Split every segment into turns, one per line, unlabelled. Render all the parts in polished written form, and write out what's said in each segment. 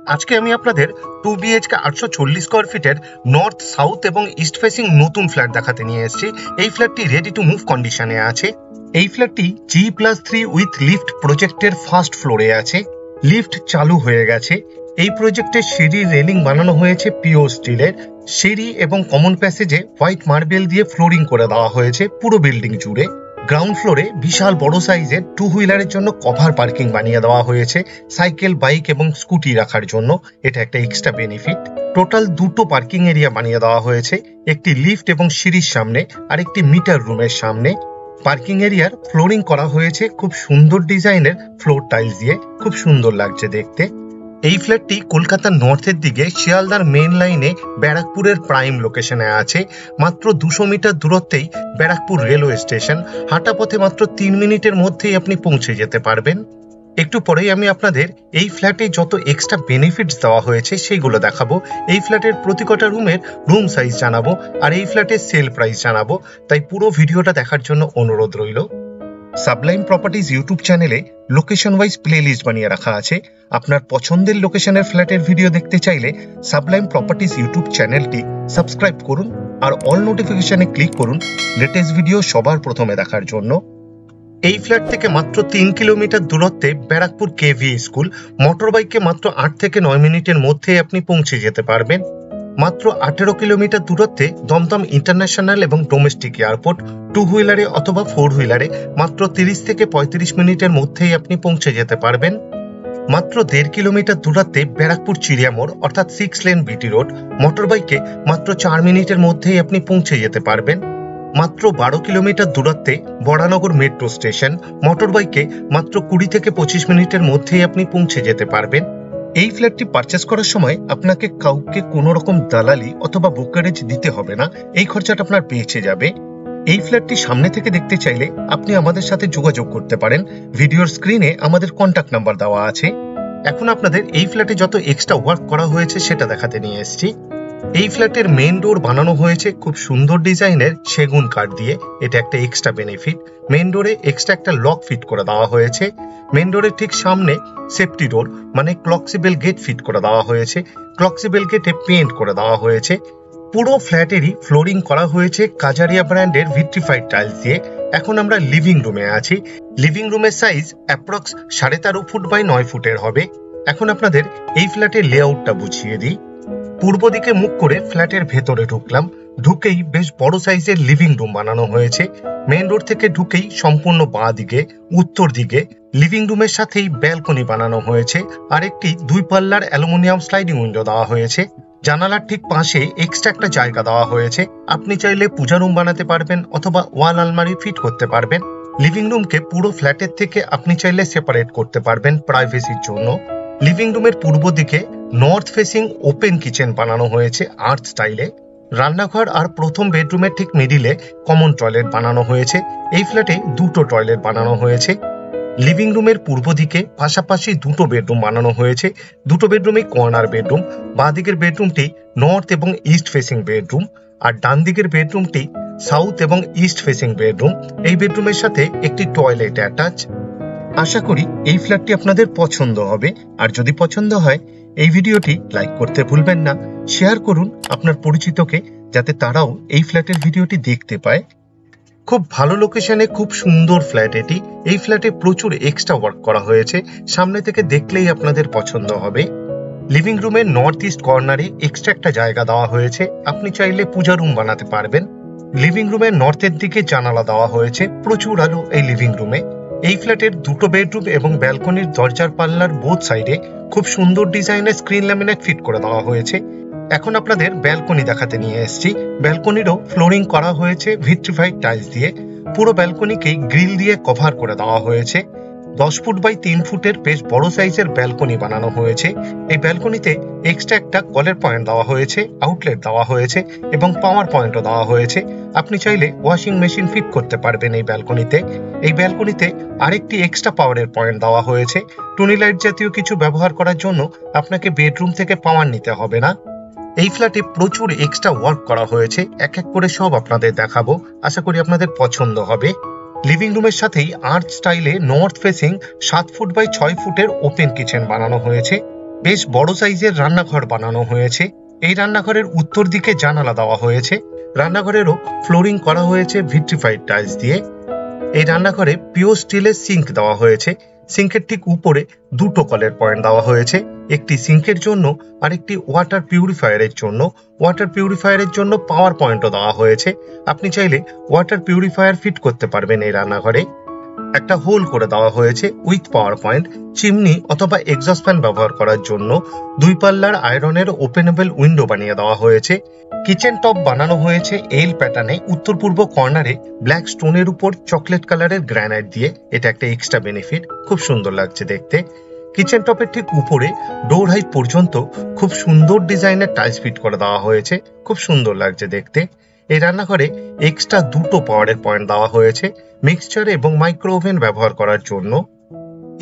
আজকে আমি আপনাদের 2 BHK 840 স্কয়ার ফিটের নর্থ সাউথ এবং ইস্ট ফেসিং নতুন ফ্ল্যাট দেখাতে নিয়ে এসেছি। এই ফ্ল্যাটটি রেডি টু মুভ কন্ডিশনে আছে। এই ফ্ল্যাটটি G+3 উইথ লিফট প্রজেক্টের ফার্স্ট ফ্লোরে আছে। লিফট চালু হয়ে গেছে। এই প্রজেক্টে সিঁড়ির রেলিং বানানো হয়েছে পিওর স্টিলের। সিঁড়ি এবং কমন প্যাসেজে হোয়াইট মার্বেল দিয়ে ফ্লোরিং করে দেওয়া হয়েছে পুরো বিল্ডিং জুড়ে। গ্রাউন্ড ফ্লোরে বিশাল বড় সাইজের 2 হুইলারের জন্য কভার পার্কিং বানিয়ে দেওয়া হয়েছে সাইকেল, বাইক এবং স্কুটি রাখার জন্য। এটা একটা এক্সট্রা বেনিফিট। টোটাল দুটো পার্কিং এরিয়া বানিয়ে দেওয়া হয়েছে, একটি লিফট এবং সিঁড়ির সামনে আর একটি মিটার রুমের সামনে। পার্কিং এরিয়ার ফ্লোরিং করা হয়েছে খুব সুন্দর ডিজাইনের ফ্লোর টাইলস দিয়ে, খুব সুন্দর লাগছে দেখতে। এই ফ্ল্যাটটি কলকাতার নর্থের দিকে শিয়ালদার মেন লাইনে ব্যারাকপুরের প্রাইম লোকেশনে আছে। মাত্র 200 মিটার দূরত্বেই ব্যারাকপুর রেলওয়ে স্টেশন। হাঁটা পথে মাত্র 3 মিনিটের মধ্যেই আপনি পৌঁছে যেতে পারবেন। একটু পরেই আমি আপনাদের এই ফ্ল্যাটে যত এক্সট্রা বেনিফিটস দেওয়া হয়েছে সেইগুলো দেখাবো। এই ফ্ল্যাটের প্রতি কটা রুমের রুম সাইজ জানাবো আর এই ফ্ল্যাটের সেল প্রাইস জানাবো। তাই পুরো ভিডিওটা দেখার জন্য অনুরোধ রইল। সাবলাইম প্রপার্টিজ ইউটিউব চ্যানেলে লোকেশন ওয়াইজ প্লেলিস্ট বানিয়ে রাখা আছে। আপনার পছন্দের লোকেশনের ফ্ল্যাটের ভিডিও দেখতে চাইলে সাবলাইম প্রপার্টিজ ইউটিউব চ্যানেলটি সাবস্ক্রাইব করুন আর অল নোটিফিকেশনে ক্লিক করুন লেটেস্ট ভিডিও সবার প্রথমে দেখার জন্য। এই ফ্ল্যাট থেকে মাত্র 3 কিলোমিটার দূরত্বে ব্যারাকপুর কেভি স্কুল। মোটর বাইকে মাত্র 8 থেকে 9 মিনিটের মধ্যে আপনি পৌঁছে যেতে পারবেন। মাত্র 18 কিলোমিটার দূরত্বে দমদম ইন্টারন্যাশনাল এবং ডোমেস্টিক এয়ারপোর্ট। 2 হুইলারে অথবা 4 হুইলারে মাত্র 30 থেকে 35 মিনিটের মধ্যেই আপনি পৌঁছে যেতে পারবেন। মাত্র 1.5 কিলোমিটার দূরত্বে ব্যারাকপুর চিড়িয়ামোড় অর্থাৎ 6 লেন বিটি রোড। মোটর বাইকে মাত্র 4 মিনিটের মধ্যেই আপনি পৌঁছে যেতে পারবেন। মাত্র 12 কিলোমিটার দূরত্বে বরানগর মেট্রো স্টেশন। মোটর বাইকে মাত্র 20 থেকে 25 মিনিটের মধ্যেই আপনি পৌঁছে যেতে পারবেন। এই ফ্ল্যাটটি পারচেস করার সময় আপনাকে কাউকে কোনো রকম দালালি অথবা ব্রোকারেজ দিতে হবে না, এই খরচাটা আপনার বেঁচে যাবে। এই ফ্ল্যাটটি সামনে থেকে দেখতে চাইলে আপনি আমাদের সাথে যোগাযোগ করতে পারেন। ভিডিওর স্ক্রিনে আমাদের কন্ট্যাক্ট নাম্বার দেওয়া আছে। এখন আপনাদের এই ফ্ল্যাটে যত এক্সট্রা ওয়ার্ক করা হয়েছে সেটা দেখাতে নিয়ে এসেছি। এই ফ্ল্যাটের মেইন ডোর বানানো হয়েছে খুব সুন্দর ডিজাইনের সেগুন কাঠ দিয়ে। এটা একটা এক্সট্রা বেনিফিট। মেইন ডোরে এক্সট্রা একটা লক ফিট করে দেওয়া হয়েছে। মেইন ডোরের ঠিক সামনে সেফটি ডোর মানে ক্লকসিবেল গেট ফিট করে দেওয়া হয়েছে। ক্লকসিবেল গেটে পেইন্ট করে দেওয়া হয়েছে। পুরো ফ্ল্যাটেরই ফ্লোরিং করা হয়েছে কাজারিয়া ব্র্যান্ডের ভিট্রিফাইড টাইলস দিয়ে। এখন আমরা লিভিং রুমে আছি। লিভিং রুমের সাইজ অ্যাপ্রক্স 13.5 ফুট বাই 9 ফুটের হবে। এখন আপনাদের এই ফ্ল্যাটের লেআউটটা বুঝিয়ে দিই। পূর্ব দিকে মুখ করে ফ্ল্যাটের ভেতরে ঢুকলাম। ঢুকেই বেশ বড় সাইজের লিভিং রুম বানানো হয়েছে। মেইন রোড থেকে ঢুকেই সম্পূর্ণ বাঁ দিকে উত্তর দিকে লিভিং রুমের সাথেই ব্যালকনি বানানো হয়েছে আর একটি 2 পাল্লার অ্যালুমিনিয়াম স্লাইডিং উইন্ডো দেওয়া হয়েছে। জানালার ঠিক পাশে এক্সট্রা একটা জায়গা দেওয়া হয়েছে। আপনি চাইলে পূজা রুম বানাতে পারবেন অথবা ওয়াল আলমারি ফিট করতে পারবেন। লিভিং রুমকে পুরো ফ্ল্যাটের থেকে আপনি চাইলে সেপারেট করতে পারবেন প্রাইভেসির জন্য। লিভিং রুমের পূর্ব দিকে নর্থ ফেসিং ওপেন কিচেন বানানো হয়েছে আর্ট স্টাইলে। রান্নাঘর আর প্রথম বেডরুমের ঠিক মিডিলে কমন টয়লেট বানানো হয়েছে। এই ফ্ল্যাটে দুটো টয়লেট বানানো হয়েছে। লিভিং রুমের পূর্ব দিকে পাশাপাশি দুটো বেডরুম বানানো হয়েছে। দুটো বেডরুমে কর্নার বেডরুম। বাঁ দিকের বেডরুমটি নর্থ এবং ইস্ট ফেসিং বেডরুম আর ডান দিকের বেডরুমটি সাউথ এবং ইস্ট ফেসিং বেডরুম। এই বেডরুমের সাথে একটি টয়লেট অ্যাটাচ। আশা করি এই ফ্ল্যাটটি আপনাদের পছন্দ হবে। আর যদি পছন্দ হয় এই ভিডিওটি লাইক করতে ভুলবেন না। শেয়ার করুন আপনার পরিচিতকে যাতে তারাও এই ফ্ল্যাটের ভিডিওটি দেখতে পায়। খুব ভালো লোকেশনে খুব সুন্দর ফ্ল্যাট এটি। এই ফ্ল্যাটে প্রচুর এক্সট্রা ওয়ার্ক করা হয়েছে। সামনে থেকে দেখলেই আপনাদের পছন্দ হবে। লিভিং রুমের নর্থ ইস্ট কর্নারে এক্সট্রা একটা জায়গা দেওয়া হয়েছে। আপনি চাইলে পূজা রুম বানাতে পারবেন। লিভিং রুমের নর্থের দিকে জানালা দেওয়া হয়েছে। প্রচুর আলো এই লিভিং রুমে। এই ফ্ল্যাটের দুটো বেডরুম এবং ব্যালকনির দরজার পাল্লার বোথ সাইডে খুব সুন্দর ডিজাইনের স্ক্রিন ল্যামিনেট ফিট করে দেওয়া হয়েছে। এখন আপনাদের ব্যালকনি দেখাতে নিয়ে এসেছি। ব্যালকনিরও ফ্লোরিং করা হয়েছে ভিট্রিফাইড টাইলস দিয়ে। পুরো ব্যালকনিকে গ্রিল দিয়ে কভার করে দেওয়া হয়েছে। 10 ফুট বাই 3 ফুটের বেশ বড় সাইজের ব্যালকনি বানানো হয়েছে। এই ব্যালকনিতে এক্সট্রা একটা কলের পয়েন্ট দেওয়া হয়েছে, আউটলেট দেওয়া হয়েছে এবং পাওয়ার পয়েন্টও দেওয়া হয়েছে। আপনি চাইলে ওয়াশিং মেশিন ফিট করতে পারবেন এই ব্যালকনিতে। এই ব্যালকনিতে আরেকটি এক্সট্রা পাওয়ারের পয়েন্ট দেওয়া হয়েছে। টুনি লাইট জাতীয় কিছু ব্যবহার করার জন্য আপনাকে বেডরুম থেকে পাওয়ার নিতে হবে না। এই ফ্ল্যাটে প্রচুর এক্সট্রা ওয়ার্ক করা হয়েছে। এক এক করে সব আপনাদের দেখাবো। আশা করি আপনাদের পছন্দ হবে। লিভিং রুমের সাথেই আর্ট স্টাইলে নর্থ ফেসিং 7 ফুট বাই 6 ফুটের ওপেন কিচেন বানানো হয়েছে। বেশ বড় সাইজের রান্নাঘর বানানো হয়েছে। এই রান্নাঘরের উত্তর দিকে জানালা দেওয়া হয়েছে। রান্নাঘরেরও ফ্লোরিং করা হয়েছে ভিট্রিফাইড টাইলস দিয়ে। এই রান্নাঘরে পিওর স্টিলের সিঙ্ক দেওয়া হয়েছে। সিঙ্কের ঠিক উপরে দুটো কলের পয়েন্ট দেওয়া হয়েছে, একটি সিঙ্কের জন্য আর একটি ওয়াটার পিউরিফায়ারের জন্য। ওয়াটার পিউরিফায়ারের জন্য পাওয়ার পয়েন্টও দেওয়া হয়েছে। আপনি চাইলে ওয়াটার পিউরিফায়ার ফিট করতে পারবেন এই রান্নাঘরে। একটা হোল করে দেওয়া হয়েছে উইথ পাওয়ার পয়েন্ট। চিমনি অথবা এক্সস্ট ফ্যান ব্যবহার করার জন্য 2 পাল্লার আয়রনের ওপেনেবল উইন্ডো বানিয়ে দেওয়া হয়েছে। কিচেন টপ বানানো হয়েছে এল প্যাটার্নে। উত্তর পূর্ব কর্নারে ব্ল্যাক স্টোনের উপর চকলেট কালারের গ্রানাইট দিয়ে। এটা একটা এক্সট্রা বেনিফিট, খুব সুন্দর লাগছে দেখতে। কিচেন টপের ঠিক উপরে ডোর হাইট পর্যন্ত খুব সুন্দর ডিজাইনের টাইলস ফিট করে দেওয়া হয়েছে, খুব সুন্দর লাগছে দেখতে। এই রান্নাঘরে এক্সট্রা দুটো পাওয়ারের পয়েন্ট দেওয়া হয়েছে মিক্সচার এবং মাইক্রো ওভেন ব্যবহার করার জন্য।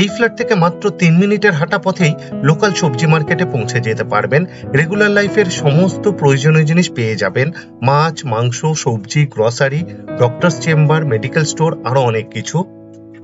এই ফ্ল্যাট থেকে মাত্র 3 মিনিটের হাঁটা পথেই লোকাল সবজি মার্কেটে পৌঁছে যেতে পারবেন। রেগুলার লাইফের সমস্ত প্রয়োজনীয় জিনিস পেয়ে যাবেন, মাছ, মাংস, সবজি, grocery, doctors chamber, medical store, আরো অনেক কিছু।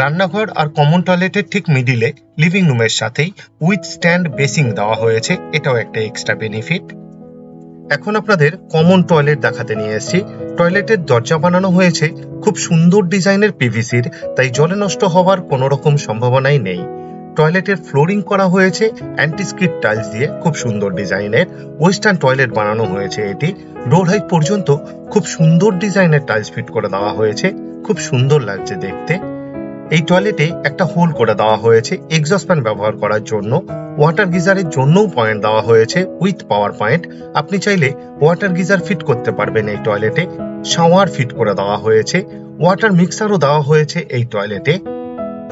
রান্নাঘর আর কমন টয়লেটের ঠিক মিডিলে লিভিং রুমের সাথেই উইথ স্ট্যান্ড বেসিং দেওয়া হয়েছে, এটাও একটা এক্সট্রা বেনিফিট। এখন আপনাদের কমন টয়লেট দেখাতে নিয়ে এসেছি। টয়লেটের দরজা বানানো হয়েছে খুব সুন্দর ডিজাইনের পিভিসির, তাই জলে নষ্ট হওয়ার কোনো রকম সম্ভাবনাই নেই। টয়লেটের ফ্লোরিং করা হয়েছে অ্যান্টিস্কিড টাইলস দিয়ে, খুব সুন্দর ডিজাইনের। ওয়েস্টার্ন টয়লেট বানানো হয়েছে এটি। ডোর হাইট পর্যন্ত খুব সুন্দর ডিজাইনের টাইলস ফিট করে দেওয়া হয়েছে, খুব সুন্দর লাগছে দেখতে। এই টয়লেটে একটা হোল করে দেওয়া হয়েছে এক্সস্ট ফ্যান ব্যবহার করার জন্য। ওয়াটার গিজারের জন্যও পয়েন্ট দেওয়া হয়েছে উইথ পাওয়ার পয়েন্ট। আপনি চাইলে ওয়াটার গিজার ফিট করতে পারবেন এই টয়লেটে। শাওয়ার ফিট করে দেওয়া হয়েছে, ওয়াটার মিক্সারও দেওয়া হয়েছে এই টয়লেটে।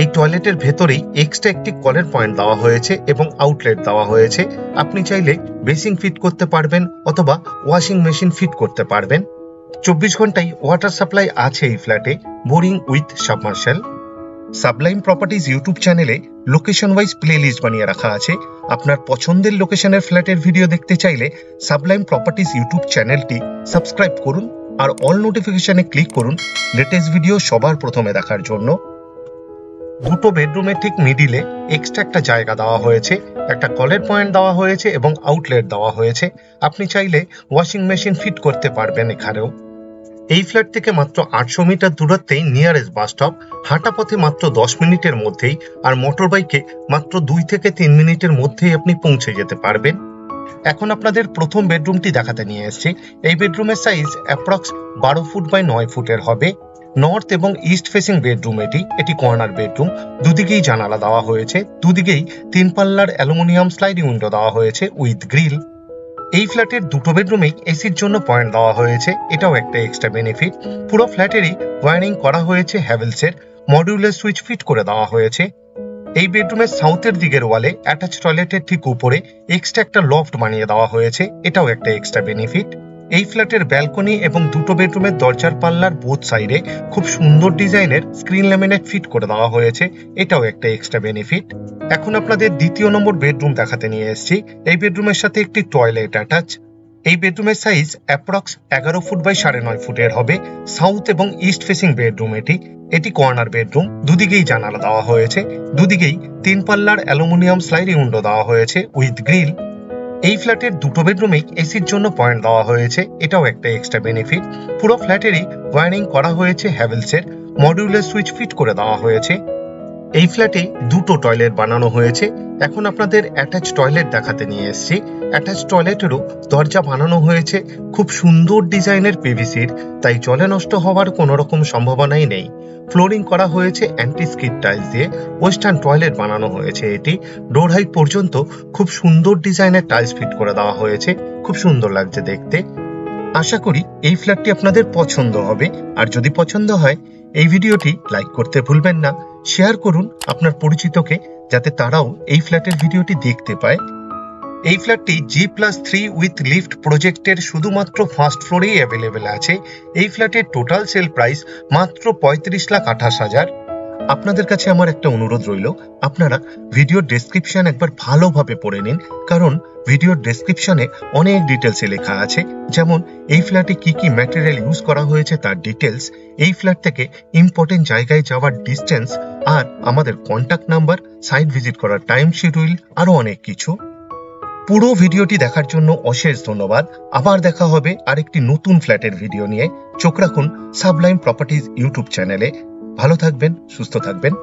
এই টয়লেটের ভেতরেই এক্সট্রা একটি কলের পয়েন্ট দেওয়া হয়েছে এবং আউটলেট দেওয়া হয়েছে। আপনি চাইলে বেসিং ফিট করতে পারবেন অথবা ওয়াশিং মেশিন ফিট করতে পারবেন। 24 ঘন্টায় ওয়াটার সাপ্লাই আছে এই ফ্ল্যাটে, boring with submersible. Sublime properties YouTube চ্যানেলে লোকেশন ওয়াইজ প্লেলিস্ট বানিয়ে রাখা আছে। আপনার পছন্দের লোকেশনের ফ্ল্যাটের ভিডিও দেখতে চাইলে সাবলাইম প্রপার্টিজ ইউটিউব চ্যানেলটি সাবস্ক্রাইব করুন আর অল নোটিফিকেশনে ক্লিক করুন লেটেস্ট ভিডিও সবার প্রথমে দেখার জন্য। দুটো বেডরুমের ঠিক মিডিলে এক্সট্রা একটা জায়গা দেওয়া হয়েছে, একটা কলের পয়েন্ট দেওয়া হয়েছে এবং আউটলেট দেওয়া হয়েছে। আপনি চাইলে ওয়াশিং মেশিন ফিট করতে পারবেন এখানেও। এই ফ্ল্যাট থেকে মাত্র 800 মিটার দূরত্বেই নিয়ারেস্ট বাস স্টপ। হাঁটা পথে মাত্র 10 মিনিটের মধ্যেই, আর মোটর বাইকে মাত্র 2 থেকে 3 মিনিটের মধ্যেই আপনি পৌঁছে যেতে পারবেন। এখন আপনাদের প্রথম বেডরুমটি দেখাতে নিয়ে এসেছি। এই বেডরুমের সাইজ অ্যাপ্রক্স 12 ফুট বাই 9 ফুটের হবে। নর্থ এবং ইস্ট ফেসিং বেডরুম এটি কর্নার বেডরুম। দুদিকেই জানালা দেওয়া হয়েছে, দুদিকেই 3 পাল্লার অ্যালুমিনিয়াম স্লাইডিং উইন্ডো দেওয়া হয়েছে উইথ গ্রিল। এই ফ্ল্যাটের দুটো বেডরুমেই এসির জন্য পয়েন্ট দেওয়া হয়েছে, এটাও একটা এক্সট্রা বেনিফিট। পুরো ফ্ল্যাটেরই ওয়্যারিং করা হয়েছে হ্যাভেলসের, মডিউলার সুইচ ফিট করে দেওয়া হয়েছে। এই বেডরুমের সাউথের দিকের ওয়ালে অ্যাটাচ টয়লেটের ঠিক উপরে এক্সট্রা একটা লফট বানিয়ে দেওয়া হয়েছে, এটাও একটা এক্সট্রা বেনিফিট। এই ফ্ল্যাটের ব্যালকনি এবং দুটো বেডরুমের দরজার পাল্লার বোথ সাইডে খুব সুন্দর ডিজাইনের স্ক্রিন ল্যামিনেট ফিট করে দেওয়া হয়েছে, এটাও একটা এক্সট্রা বেনিফিট। এখন আপনাদের দ্বিতীয় নম্বর বেডরুম দেখাতে নিয়ে এসেছি। এই বেডরুমের সাথে একটি টয়লেট অ্যাটাচ। এই বেডরুমের সাইজ অ্যাপ্রক্স 11 ফুট বাই 9.5 ফুটের হবে। সাউথ এবং ইস্ট ফেসিং বেডরুম এটি কর্নার বেডরুম। দুদিকেই জানালা দেওয়া হয়েছে, দুদিকেই 3 পাল্লার অ্যালুমিনিয়াম স্লাইডিং উইন্ডো দেওয়া হয়েছে উইথ গ্রিল। এই ফ্ল্যাটের দুটো বেডরুমেই এসির জন্য পয়েন্ট দেওয়া হয়েছে, এটাও একটা এক্সট্রা বেনিফিট। পুরো ফ্ল্যাটেরই ওয়্যারিং করা হয়েছে হ্যাভেলসের, মডিউলার সুইচ ফিট করে দেওয়া হয়েছে। এই ফ্ল্যাটে দুটো টয়লেট বানানো হয়েছে। এখন আপনাদের অ্যাটাচ টয়লেট দেখাতে নিয়ে এসেছি। অ্যাটাচ টয়লেটেরও দরজা বানানো হয়েছে খুব সুন্দর ডিজাইনের পিভিসির, তাই জলে নষ্ট হওয়ার কোনো রকম সম্ভাবনাই নেই। ফ্লোরিং করা হয়েছে অ্যান্টিস্কিড টাইলস দিয়ে। ওয়েস্টার্ন টয়লেট বানানো হয়েছে এটি। ডোর হাইট পর্যন্ত খুব সুন্দর ডিজাইনের টাইলস ফিট করে দেওয়া হয়েছে, খুব সুন্দর লাগছে দেখতে। আশা করি এই ফ্ল্যাটটি আপনাদের পছন্দ হবে, আর যদি পছন্দ হয় এই ভিডিওটি লাইক করতে ভুলবেন না। শেয়ার করুন আপনার পরিচিতকে, যাতে তারাও এই ফ্ল্যাটের ভিডিওটি দেখতে পায়। এই ফ্ল্যাটটি G+3 উইথ লিফট প্রজেক্টের শুধুমাত্র ফার্স্ট ফ্লোরেই অ্যাভেলেবেল আছে। এই ফ্ল্যাটের টোটাল সেল প্রাইস মাত্র 35,28,000। আপনাদের কাছে আমার একটা অনুরোধ রইল, আপনারা ভিডিওর ডেসক্রিপশন একবার ভালোভাবে পড়ে নিন, কারণ ভিডিওর ডেসক্রিপশনে অনেক ডিটেলসে লেখা আছে, যেমন এই ফ্ল্যাটে কি কি ম্যাটেরিয়াল ইউজ করা হয়েছে তার ডিটেলস, এই ফ্ল্যাট থেকে ইম্পর্টেন্ট জায়গায় যাওয়ার ডিস্টেন্স, আর আমাদের কন্ট্যাক্ট নাম্বার, সাইট ভিজিট করার টাইম শিডিউল, আরো অনেক কিছু। পুরো ভিডিওটি দেখার জন্য অশেষ ধন্যবাদ। আবার দেখা হবে আরেকটি নতুন ফ্ল্যাটের ভিডিও নিয়ে। চোখ রাখুন সাবলাইম প্রপার্টিজ ইউটিউব চ্যানেলে। ভালো থাকবেন, সুস্থ থাকবেন।